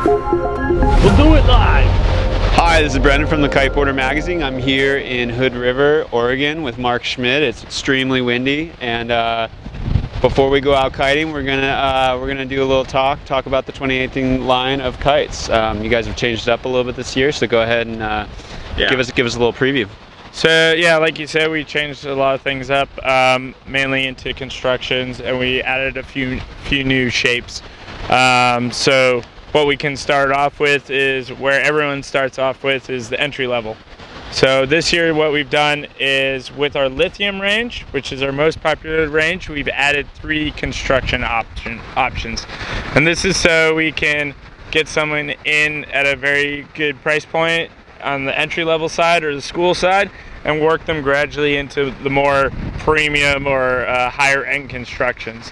We'll do it live. Hi, this is Brendan from the Kiteboarder magazine. I'm here in Hood River, Oregon with Marc Schmid. It's extremely windy, and before we go out kiting, we're gonna do a little talk about the 2018 line of kites. You guys have changed it up a little bit this year, so go ahead and give us a little preview. So yeah, like you said, we changed a lot of things up, mainly into constructions, and we added a few new shapes. So what we can start off with is where everyone starts off with is the entry level. So this year what we've done is with our Lithium range, which is our most popular range, we've added 3 construction options. And this is so we can get someone in at a very good price point on the entry level side or the school side and work them gradually into the more premium or higher end constructions.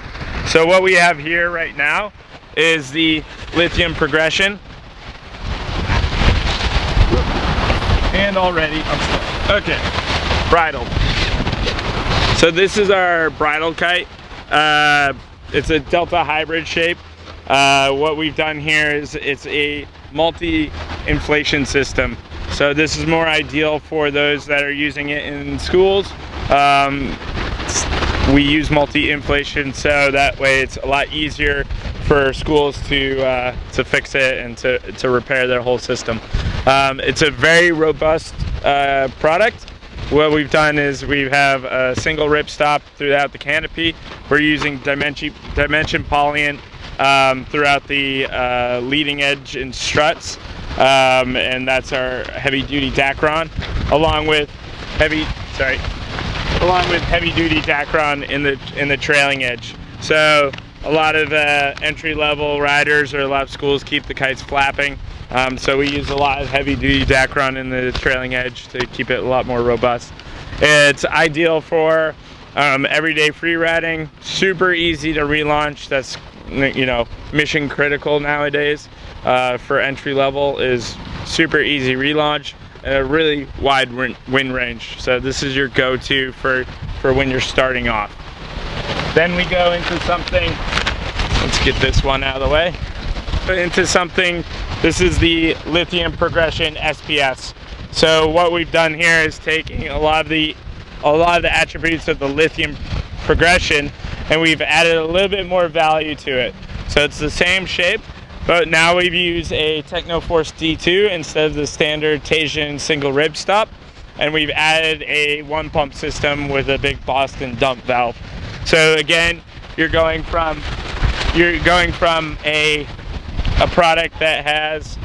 So what we have here right now is the Lithium Progression. And already, okay, bridled. So this is our bridle kite. It's a Delta hybrid shape. What we've done here is it's a multi-inflation system. So this is more ideal for those that are using it in schools. We use multi-inflation so that way it's a lot easier for schools to fix it and to repair their whole system. It's a very robust product. What we've done is we have a single ripstop throughout the canopy. We're using dimension polyant throughout the leading edge and struts, and that's our heavy-duty Dacron, along with heavy-duty Dacron in the trailing edge. So a lot of entry-level riders or a lot of schools keep the kites flapping. So we use a lot of heavy-duty Dacron in the trailing edge to keep it a lot more robust. It's ideal for everyday free riding, super easy to relaunch. That's, you know, mission critical nowadays for entry level is super easy relaunch and a really wide wind range. So this is your go-to for when you're starting off. Then we go into something, let's get this one out of the way. This is the Lithium Progression SPS. So what we've done here is taking a lot of the attributes of the Lithium Progression, and we've added a little bit more value to it. So it's the same shape, but now we've used a Technoforce D2 instead of the standard Tasian single rib stop, and we've added a 1-pump system with a big Boston dump valve. So again, you're going from a product that has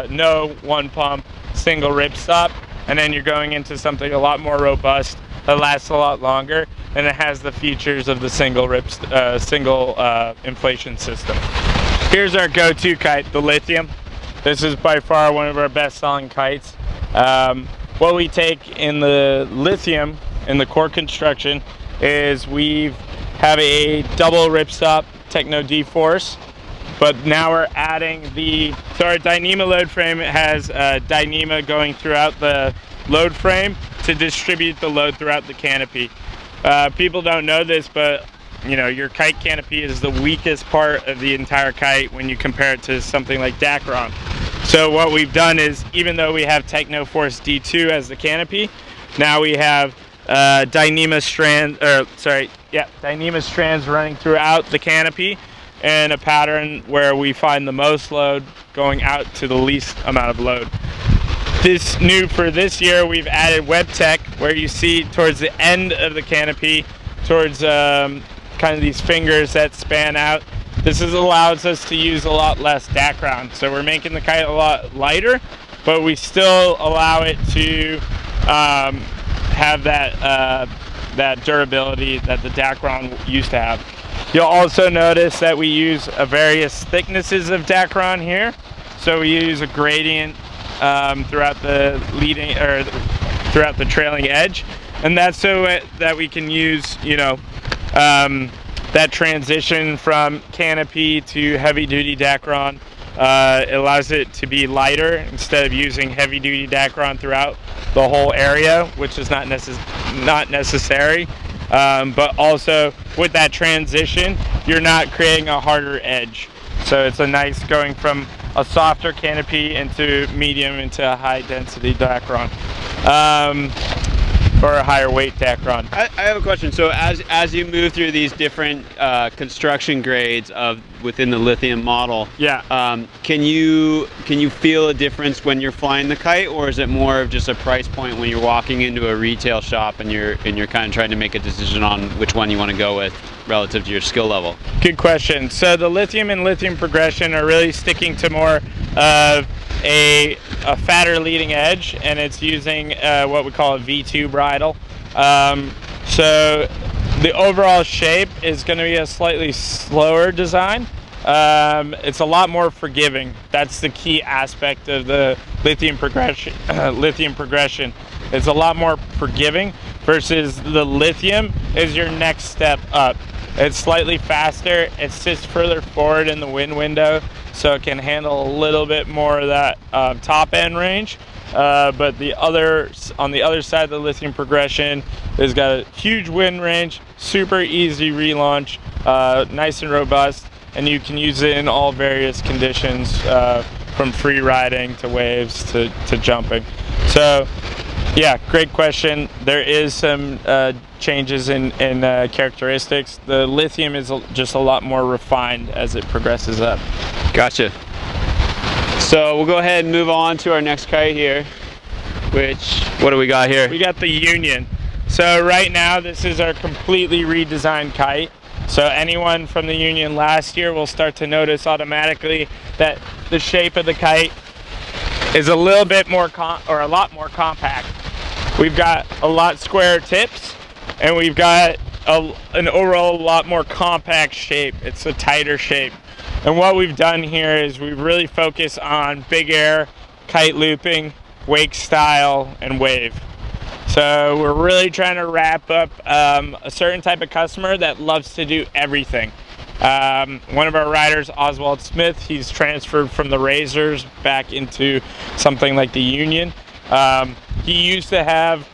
no 1-pump single rib stop, and then you're going into something a lot more robust that lasts a lot longer, and it has the features of the single inflation system. Here's our go-to kite, the Lithium. This is by far one of our best-selling kites. What we take in the Lithium in the core construction is we have a double ripstop Techno D-Force, but now we're adding so our Dyneema load frame has Dyneema going throughout the load frame to distribute the load throughout the canopy. People don't know this, but you know, your kite canopy is the weakest part of the entire kite when you compare it to something like Dacron. So what we've done is, even though we have Technoforce D2 as the canopy, now we have Dyneema strands running throughout the canopy, and a pattern where we find the most load going out to the least amount of load. This new for this year, we've added Web Tech, where you see towards the end of the canopy, towards kind of these fingers that span out. This allows us to use a lot less Dacron. So we're making the kite a lot lighter, but we still allow it to have that durability that the Dacron used to have. You'll also notice that we use various thicknesses of Dacron here. So we use a gradient throughout the throughout the trailing edge, and that's so that we can use, you know, that transition from canopy to heavy-duty Dacron. It allows it to be lighter instead of using heavy-duty Dacron throughout the whole area, which is not necessary. But also with that transition, you're not creating a harder edge. So it's a nice going from a softer canopy into medium into a high density Dacron, or a higher weight Dacron. I have a question. So as you move through these different construction grades of within the Lithium model, Yeah. can you feel a difference when you're flying the Kite, or is it more of just a price point when you're walking into a retail shop and you're kind of trying to make a decision on which one you want to go with relative to your skill level? Good question. So the Lithium and Lithium Progression are really sticking to more of a fatter leading edge, and it's using what we call a V2 bridle. So the overall shape is going to be a slightly slower design. It's a lot more forgiving. That's the key aspect of the Lithium Progression. It's a lot more forgiving versus the Lithium is your next step up. It's slightly faster. It sits further forward in the wind window, so it can handle a little bit more of that top end range. But on the other side of the Lithium Progression has got a huge wind range, super easy relaunch, nice and robust, and you can use it in all various conditions, from free riding to waves to jumping. So yeah, great question. There is some changes in characteristics. The Lithium is just a lot more refined as it progresses up. Gotcha. So we'll go ahead and move on to our next Kite here, what do we got here? We got the Union. So right now this is our completely redesigned Kite. So anyone from the Union last year will start to notice automatically that the shape of the Kite is a little bit more a lot more compact. We've got a lot squarer tips, and we've got an overall lot more compact shape. It's a tighter shape. And what we've done here is we've really focused on big air, kite looping, wake style, and wave. So we're really trying to wrap up a certain type of customer that loves to do everything. One of our riders, Oswald Smith, he's transferred from the Razors back into something like the Union. He used to have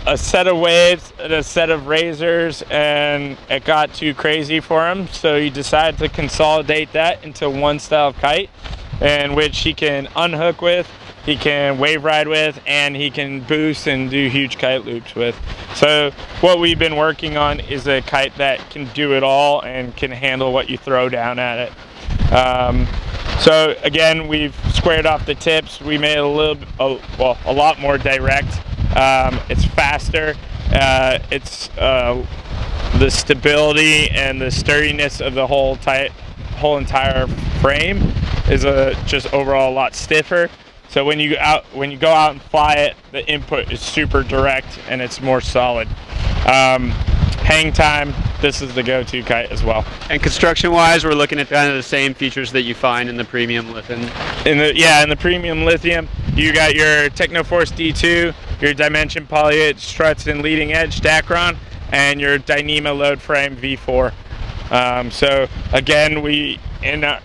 a set of waves and a set of Razors, and it got too crazy for him, so he decided to consolidate that into one style of kite, in which he can unhook with, he can wave ride with, and he can boost and do huge kite loops with. So what we've been working on is a kite that can do it all and can handle what you throw down at it. So again, we've squared off the tips. We made it a lot more direct. It's faster. It's the stability and the sturdiness of the whole entire frame is just overall a lot stiffer. So when you go out and fly it, the input is super direct and it's more solid. Hang time, this is the go-to kite as well. And construction-wise, we're looking at kind of the same features that you find in the premium Lithium. In the premium Lithium, you got your Technoforce D2, your Dimension polyate struts and leading edge Dacron, and your Dyneema load frame V4. So again,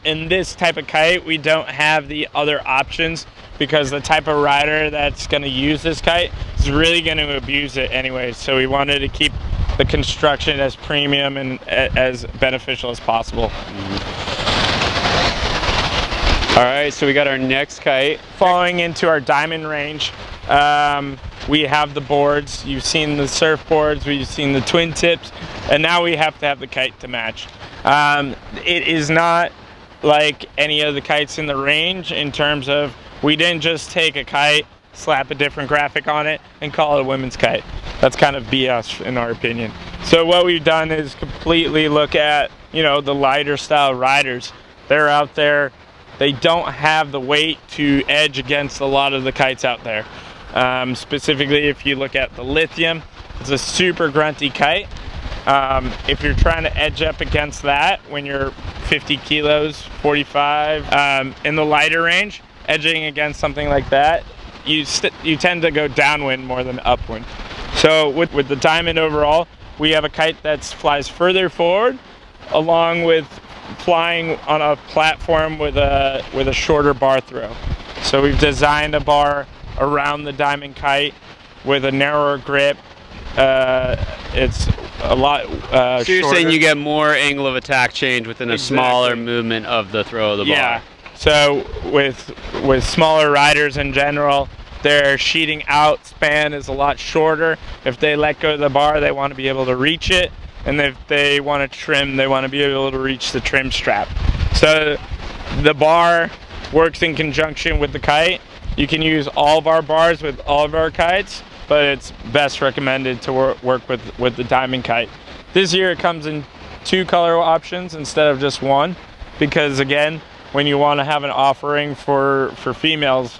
in this type of kite, we don't have the other options, because the type of rider that's going to use this kite is really going to abuse it anyway. So we wanted to keep the construction as premium and as beneficial as possible. All right, so we got our next kite. Following into our diamond range, we have the boards. You've seen the surfboards, we've seen the twin tips, and now we have to have the kite to match. It is not like any of the kites in the range in terms of, we didn't just take a kite, slap a different graphic on it, and call it a women's kite. That's kind of BS in our opinion. So what we've done is completely look at, the lighter style riders. They're out there. They don't have the weight to edge against a lot of the kites out there. Specifically, if you look at the Lithium, it's a super grunty kite. If you're trying to edge up against that when you're 50 kilos, 45, in the lighter range, edging against something like that, you tend to go downwind more than upwind. So with the Diamond overall, we have a kite that flies further forward, along with flying on a platform with a shorter bar throw. So we've designed a bar around the Diamond kite with a narrower grip. It's a lot so you're shorter. saying you get more angle of attack change within a smaller movement of the throw of the bar. Yeah. So with smaller riders in general, their sheeting out span is a lot shorter. If they let go of the bar, they want to be able to reach it. And if they want to trim, they want to be able to reach the trim strap. So the bar works in conjunction with the kite. You can use all of our bars with all of our kites, but it's best recommended to work with the Diamond Kite. This year it comes in 2 color options instead of just 1, because again, when you want to have an offering for females,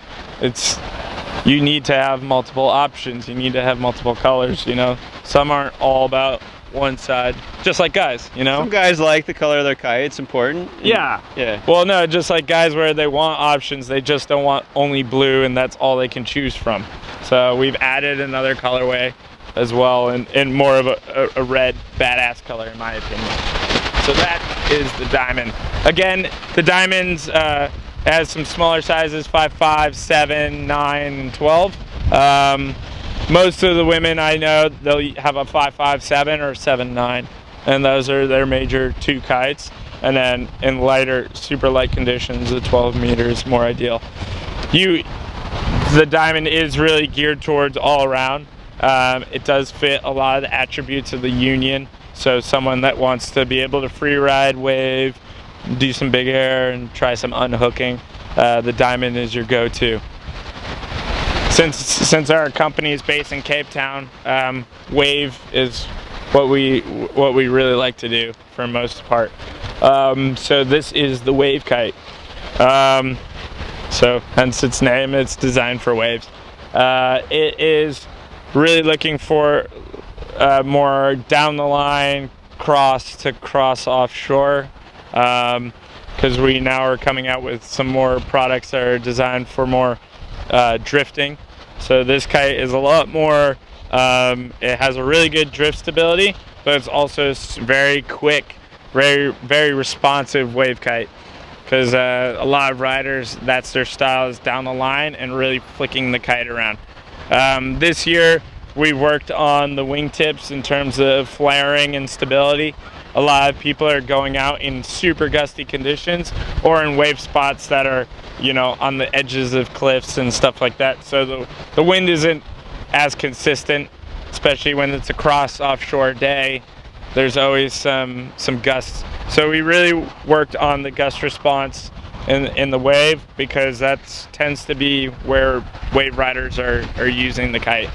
you need to have multiple options. You need to have multiple colors, you know. Some aren't all about one side, just like guys, you know. Some guys like the color of their kite. It's important. Yeah. Well, no, just like guys where they want options, they just don't want only blue and that's all they can choose from. So we've added another colorway as well, and more of a red badass color in my opinion. So that is the Diamond. Again, the Diamonds has some smaller sizes, 5'5", 7, 9, and 12. Most of the women I know, they'll have a 5'5", 7 or 7, 9, and those are their major 2 kites. And then in lighter, super light conditions, the 12 meters more ideal. The Diamond is really geared towards all around. It does fit a lot of the attributes of the Union. So someone that wants to be able to free ride, wave, do some big air, and try some unhooking, the Diamond is your go-to. Since our company is based in Cape Town, wave is what we really like to do for the most part. So this is the Wave Kite. So hence its name, it's designed for waves. It is really looking for more down the line cross offshore, because we now are coming out with some more products that are designed for more drifting. So this kite is a lot more, it has a really good drift stability, but it's also very quick, very responsive wave kite, because a lot of riders, that's their style, is down the line and really flicking the kite around. This year we worked on the wingtips in terms of flaring and stability. A lot of people are going out in super gusty conditions or in wave spots that are, you know, on the edges of cliffs and stuff like that. So the wind isn't as consistent, especially when it's a cross offshore day. There's always some gusts. So we really worked on the gust response in the wave, because that tends to be where wave riders are using the kite.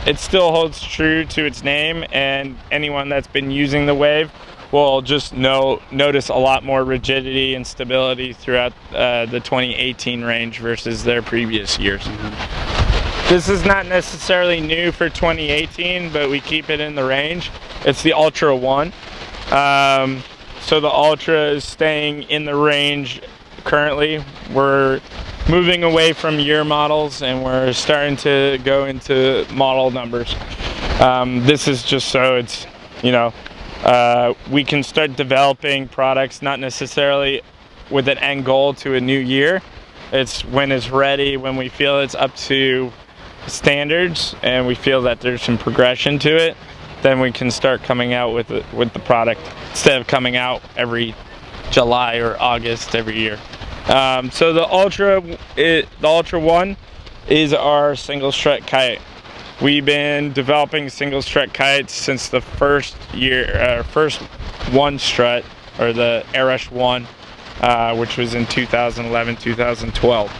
It still holds true to its name, and anyone that's been using the wave will just notice a lot more rigidity and stability throughout the 2018 range versus their previous years. This is not necessarily new for 2018, but we keep it in the range. It's the Ultra 1. So the Ultra is staying in the range currently. We're moving away from year models and we're starting to go into model numbers. This is just so it's, you know, we can start developing products not necessarily with an end goal to a new year. It's when it's ready, when we feel it's up to standards and we feel that there's some progression to it, then we can start coming out with the product instead of coming out every July or August every year. So the Ultra 1 is our single strut kite. We've been developing single strut kites since the first one strut, or the Airush 1, which was in 2011, 2012.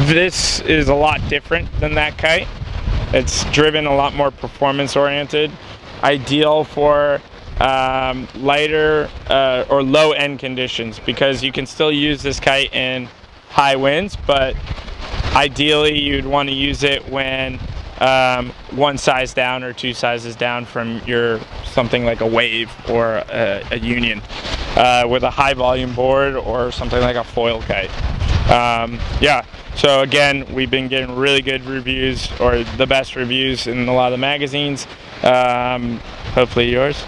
This is a lot different than that kite. It's driven a lot more performance oriented, ideal for lighter or low end conditions, because you can still use this kite in high winds, but ideally you'd want to use it when one size down or 2 sizes down from something like a Wave or a Union, with a high volume board or something like a foil kite. Yeah, so again, we've been getting really good reviews, or the best reviews in a lot of the magazines, hopefully yours,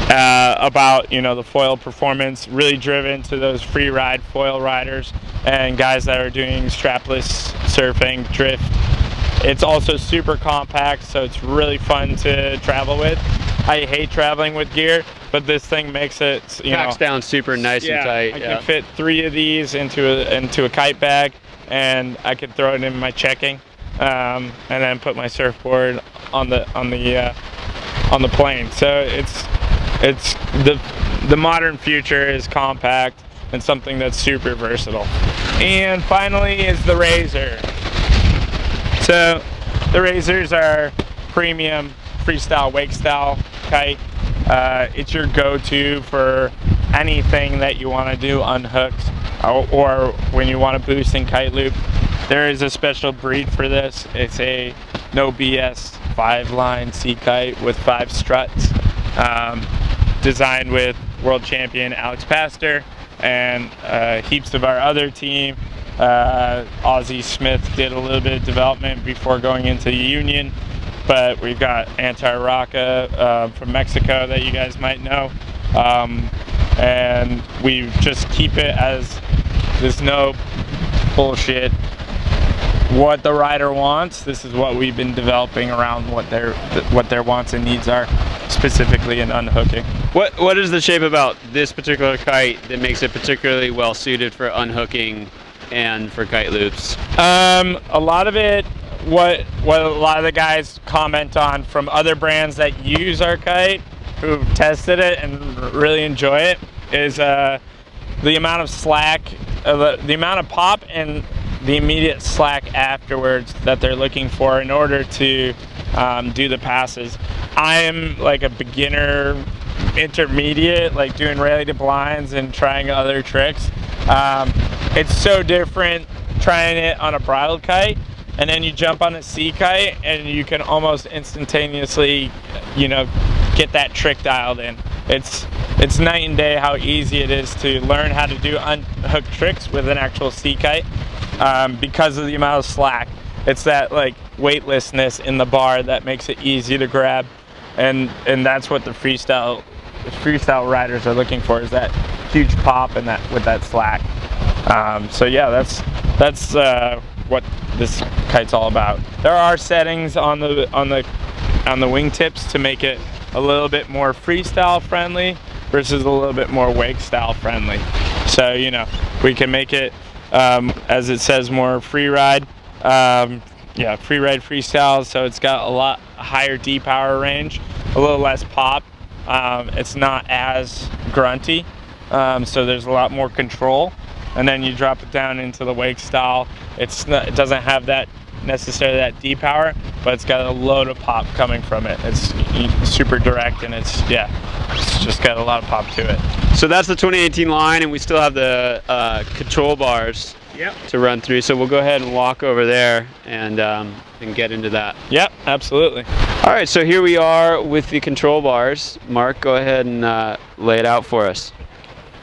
about, you know, the foil performance, really driven to those free ride foil riders and guys that are doing strapless surfing, drift. It's also super compact, so it's really fun to travel with. I hate traveling with gear, but this thing makes it, Packs down super nice and tight. I can fit 3 of these into a kite bag, and I can throw it in my checking, and then put my surfboard on the plane. So it's the modern future is compact and something that's super versatile. And finally is the Razor. So the Razors are premium freestyle wake style kite. It's your go-to for anything that you want to do unhooked, or when you want to boost in kite loop. There is a special breed for this. It's a no BS 5-line sea kite with 5 struts, designed with world champion Alex Pastor and heaps of our other team. Aussie Smith did a little bit of development before going into the union, but we've got Anti-Rocca from Mexico that you guys might know, and we just keep it as there's no bullshit. What the rider wants, this is what we've been developing around what their wants and needs are, specifically in unhooking. What is the shape about this particular kite that makes it particularly well suited for unhooking and for kite loops? A lot of it, what a lot of the guys comment on from other brands that use our kite, who've tested it and really enjoy it, is the amount of slack, the amount of pop and the immediate slack afterwards that they're looking for in order to do the passes. I am like a beginner intermediate, like doing rally to blinds and trying other tricks. It's so different trying it on a bridle kite, and then you jump on a sea kite and you can almost instantaneously, get that trick dialed in. It's night and day how easy it is to learn how to do unhook tricks with an actual sea kite, because of the amount of slack. It's that like weightlessness in the bar that makes it easy to grab, and that's what the freestyle riders are looking for, is that huge pop and that with that slack. So yeah, that's what this kite's all about. There are settings on the wingtips to make it a little bit more freestyle friendly versus a little bit more wake style friendly. So we can make it, as it says, more free ride. Free ride freestyle. So it's got a lot higher D-power range, a little less pop. It's not as grunty, so there's a lot more control. And then you drop it down into the wake style. It doesn't have that necessarily that D-power, but it's got a load of pop coming from it. It's super direct, and it's just got a lot of pop to it. So that's the 2018 line, and we still have the control bars to run through. So we'll go ahead and walk over there and get into that. Yep, absolutely. All right, so here we are with the control bars. Mark, go ahead and lay it out for us.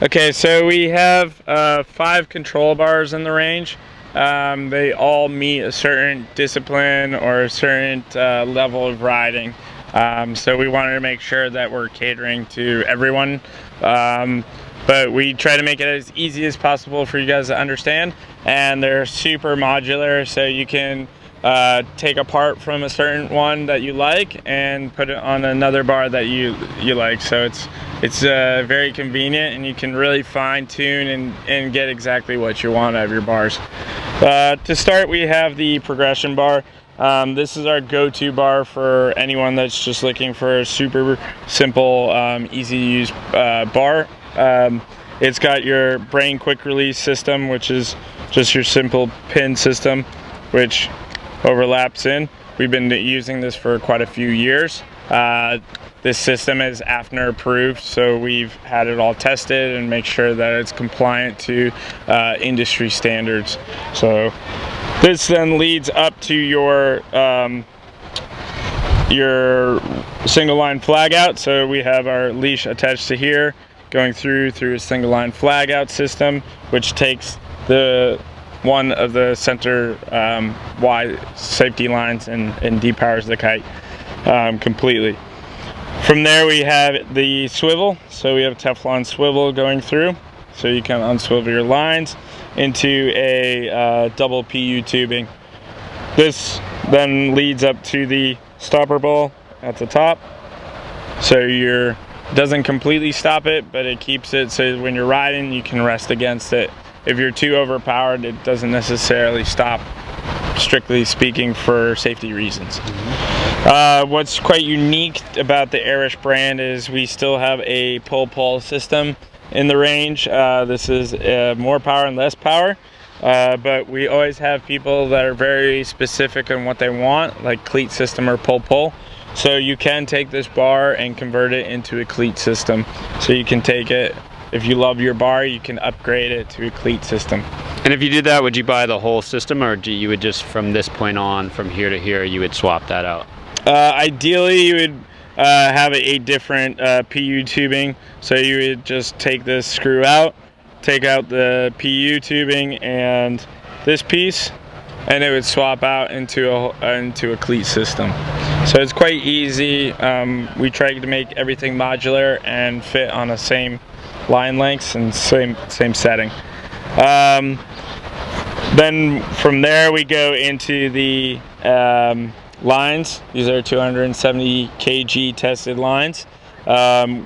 Okay, so we have 5 control bars in the range. They all meet a certain discipline or a certain level of riding. So we wanted to make sure that we're catering to everyone. But we try to make it as easy as possible for you guys to understand. And they're super modular, so you can take a part from a certain one that you like and put it on another bar that you like. So it's very convenient, and you can really fine tune and get exactly what you want out of your bars. To start, we have the progression bar. This is our go-to bar for anyone that's just looking for a super simple, easy to use bar. It's got your brain quick release system, which is just your simple pin system, which overlaps in. We've been using this for quite a few years. This system is AFNR approved, so we've had it all tested and make sure that it's compliant to industry standards. So this then leads up to your single line flag out. So we have our leash attached to here, going through a single line flag out system, which takes one of the center wide safety lines and depowers the kite completely. From there we have the swivel. So we have Teflon swivel going through, so you can unswivel your lines into a double PU tubing. This then leads up to the stopper bowl at the top, So doesn't completely stop it, but it keeps it so when you're riding, you can rest against it. If you're too overpowered, it doesn't necessarily stop, strictly speaking, for safety reasons. What's quite unique about the Airush brand is we still have a pull system in the range. This is more power and less power, but we always have people that are very specific on what they want, like cleat system or pull. So you can take this bar and convert it into a cleat system. So you can take it, if you love your bar, you can upgrade it to a cleat system. And if you did that, would you buy the whole system, or you would just, from this point on, from here to here, you would swap that out? Ideally, you would have a different PU tubing. So you would just take this screw out, take out the PU tubing and this piece, and it would swap out into a cleat system. So it's quite easy. We try to make everything modular and fit on the same line lengths and same setting. Then from there we go into the lines. These are 270 kg tested lines,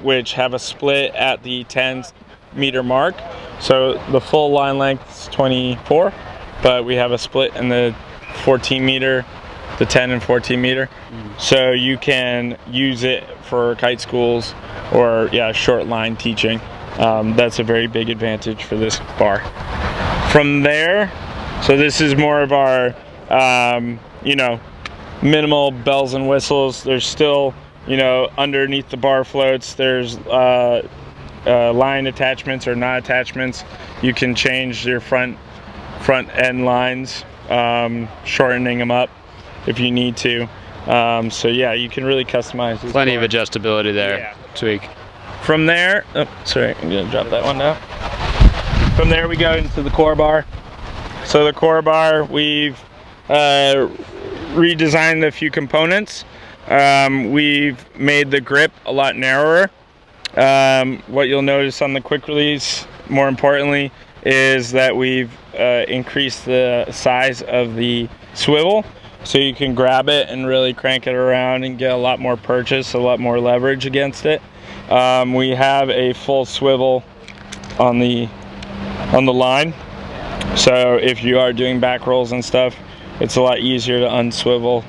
which have a split at the 10-meter mark. So the full line length is 24, but we have a split in the 14-meter, the 10 and 14 meter. So you can use it for kite schools or short line teaching. That's a very big advantage for this bar. From there, so this is more of our minimal bells and whistles. There's still, underneath the bar floats, there's line attachments or knot attachments. You can change your front end lines, shortening them up if you need to. So yeah, you can really customize this Plenty bar. of adjustability there. Yeah. Tweak. From there, sorry, I'm gonna drop that one down. From there we go into the core bar. So the core bar, we've redesigned a few components. We've made the grip a lot narrower. What you'll notice on the quick release, more importantly, is that we've increased the size of the swivel, so you can grab it and really crank it around and get a lot more purchase, a lot more leverage against it. We have a full swivel on the line, so if you are doing back rolls and stuff, it's a lot easier to unswivel.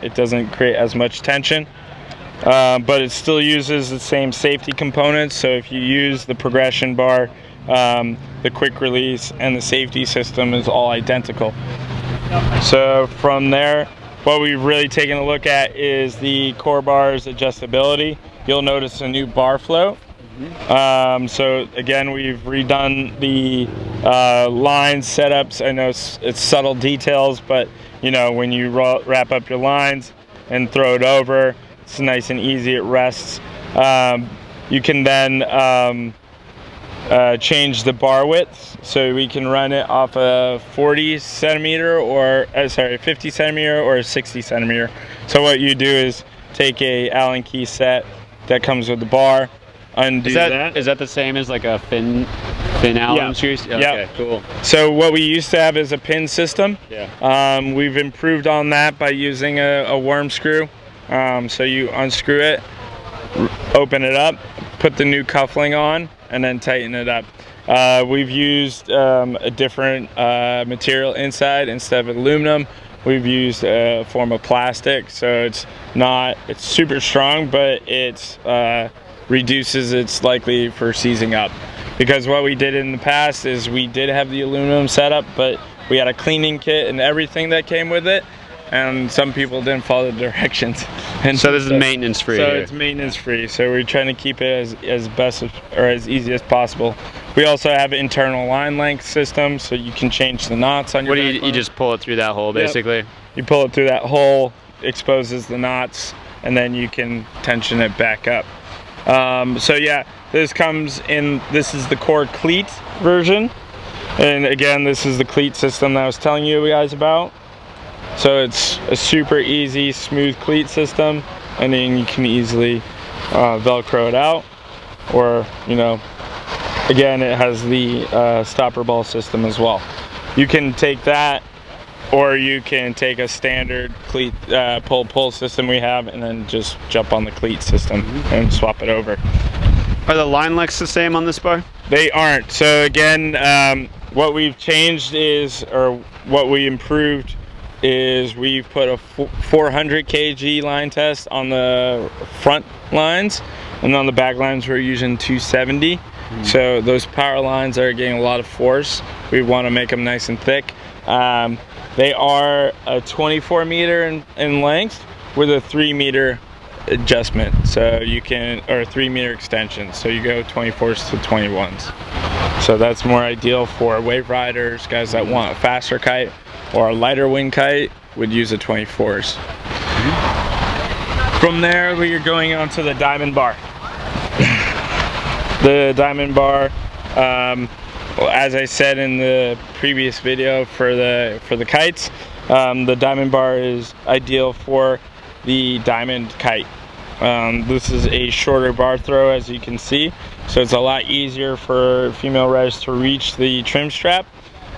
It doesn't create as much tension, but it still uses the same safety components. So if you use the progression bar, the quick release and the safety system is all identical. So from there, what we've really taken a look at is the core bar's adjustability. You'll notice a new bar float. So again, we've redone the line setups. I know it's subtle details, but when you wrap up your lines and throw it over, it's nice and easy. It rests. You can then change the bar width, so we can run it off a 40 centimeter or 50 centimeter or a 60 centimeter. So what you do is take a Allen key set that comes with the bar, undo that. Is that the same as like a fin Allen screws? Yeah. Okay, cool. So what we used to have is a pin system. Yeah. We've improved on that by using a worm screw. So you unscrew it, open it up, put the new cuffling on, and then tighten it up. We've used a different material inside. Instead of aluminum, we've used a form of plastic, so it's super strong, but it's reduces its likely for seizing up. Because what we did in the past is we did have the aluminum setup, but we had a cleaning kit and everything that came with it, and some people didn't follow the directions. And so this is maintenance free. So it's maintenance free. So we're trying to keep it as best or as easy as possible. We also have internal line length system, so you can change the knots on your. You just pull it through that hole, basically. Yep. You pull it through that hole, exposes the knots, and then you can tension it back up. So yeah, this is the core cleat version, and again, this is the cleat system that I was telling you guys about. So it's a super easy, smooth cleat system, and then you can easily Velcro it out, or again, it has the stopper ball system as well. You can take that or you can take a standard cleat pull system we have and then just jump on the cleat system and swap it over. Are the line lengths the same on this bar? They aren't. So again, what we've changed is, or what we improved is, we've put a 400 kg line test on the front lines, and on the back lines we're using 270. So those power lines are getting a lot of force. We want to make them nice and thick. They are a 24 meter in length with a 3 meter adjustment, so you can, or 3 meter extension, so you go 24s to 21s. So that's more ideal for wave riders, guys that want a faster kite or a lighter wing kite would use a 24s. From there we are going on to the diamond bar. The diamond bar, well, as I said in the previous video for the kites, the diamond bar is ideal for the diamond kite. This is a shorter bar throw, as you can see, so it's a lot easier for female riders to reach the trim strap.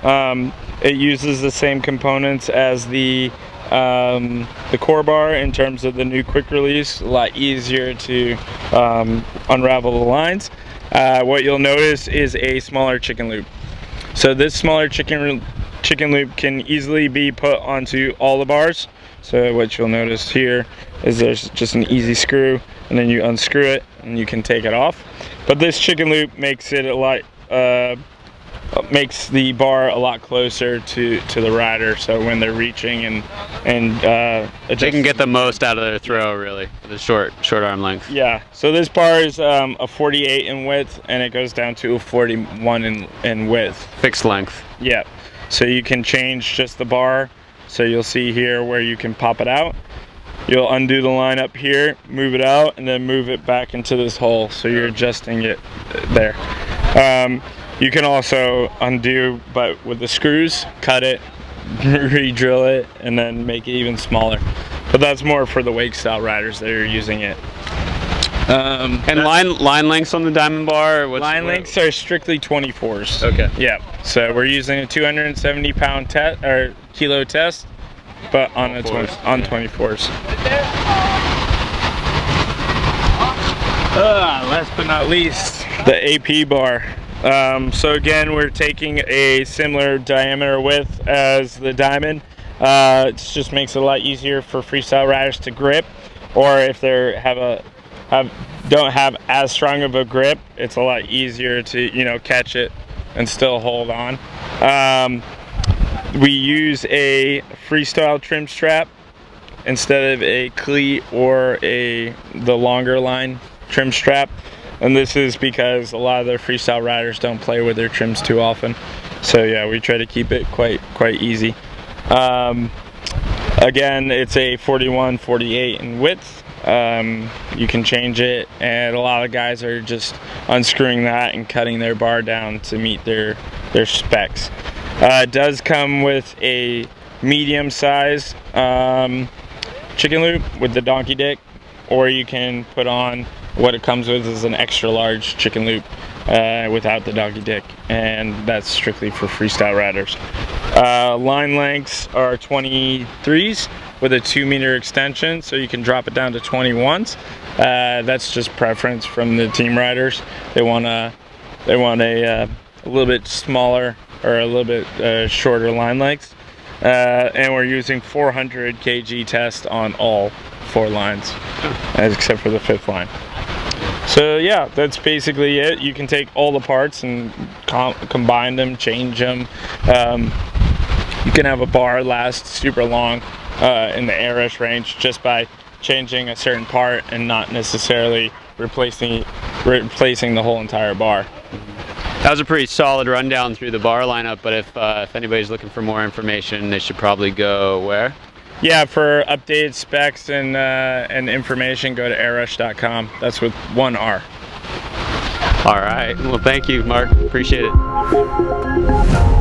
It uses the same components as the core bar in terms of the new quick release, a lot easier to unravel the lines. What you'll notice is a smaller chicken loop. So this smaller chicken loop can easily be put onto all the bars. So what you'll notice here is there's just an easy screw, and then you unscrew it and you can take it off. But this chicken loop makes it a lot, makes the bar a lot closer to the rider. So when they're reaching and they can get the most out of their throw, really, with a short arm length. Yeah. So this bar is a 48 in width, and it goes down to a 41 in width. Fixed length. Yeah. So you can change just the bar. So you'll see here where you can pop it out. You'll undo the line up here, move it out, and then move it back into this hole. So you're adjusting it there. You can also undo, but with the screws, cut it, re-drill it, and then make it even smaller. But that's more for the wake style riders that are using it. And line lengths on the diamond bar? Line lengths are strictly 24s. Okay. Yeah. So we're using a 270 pound test or kilo test, but on 24s. Last but not least, the AP bar. So again, we're taking a similar diameter width as the diamond. It just makes it a lot easier for freestyle riders to grip, or if they don't have as strong of a grip, it's a lot easier to catch it and still hold on. We use a freestyle trim strap instead of a cleat or the longer line trim strap, and this is because a lot of the freestyle riders don't play with their trims too often. So yeah, we try to keep it quite easy. Again, it's a 41-48 in width. You can change it, and a lot of guys are just unscrewing that and cutting their bar down to meet their specs. It does come with a medium size chicken loop with the donkey dick, or you can put on what it comes with is an extra large chicken loop without the donkey dick, and that's strictly for freestyle riders. Line lengths are 23s with a 2 meter extension, so you can drop it down to 21s. That's just preference from the team riders. They want a little bit smaller or a little bit shorter line lengths. And we're using 400 kg test on all 4 lines, except for the 5th line. So yeah, that's basically it. You can take all the parts and combine them, change them. You can have a bar last super long in the Airush range just by changing a certain part and not necessarily replacing the whole entire bar. That was a pretty solid rundown through the bar lineup, but if anybody's looking for more information, they should probably go where? Yeah, for updated specs and information, go to airush.com. That's with 1 R. All right. Well, thank you, Mark. Appreciate it.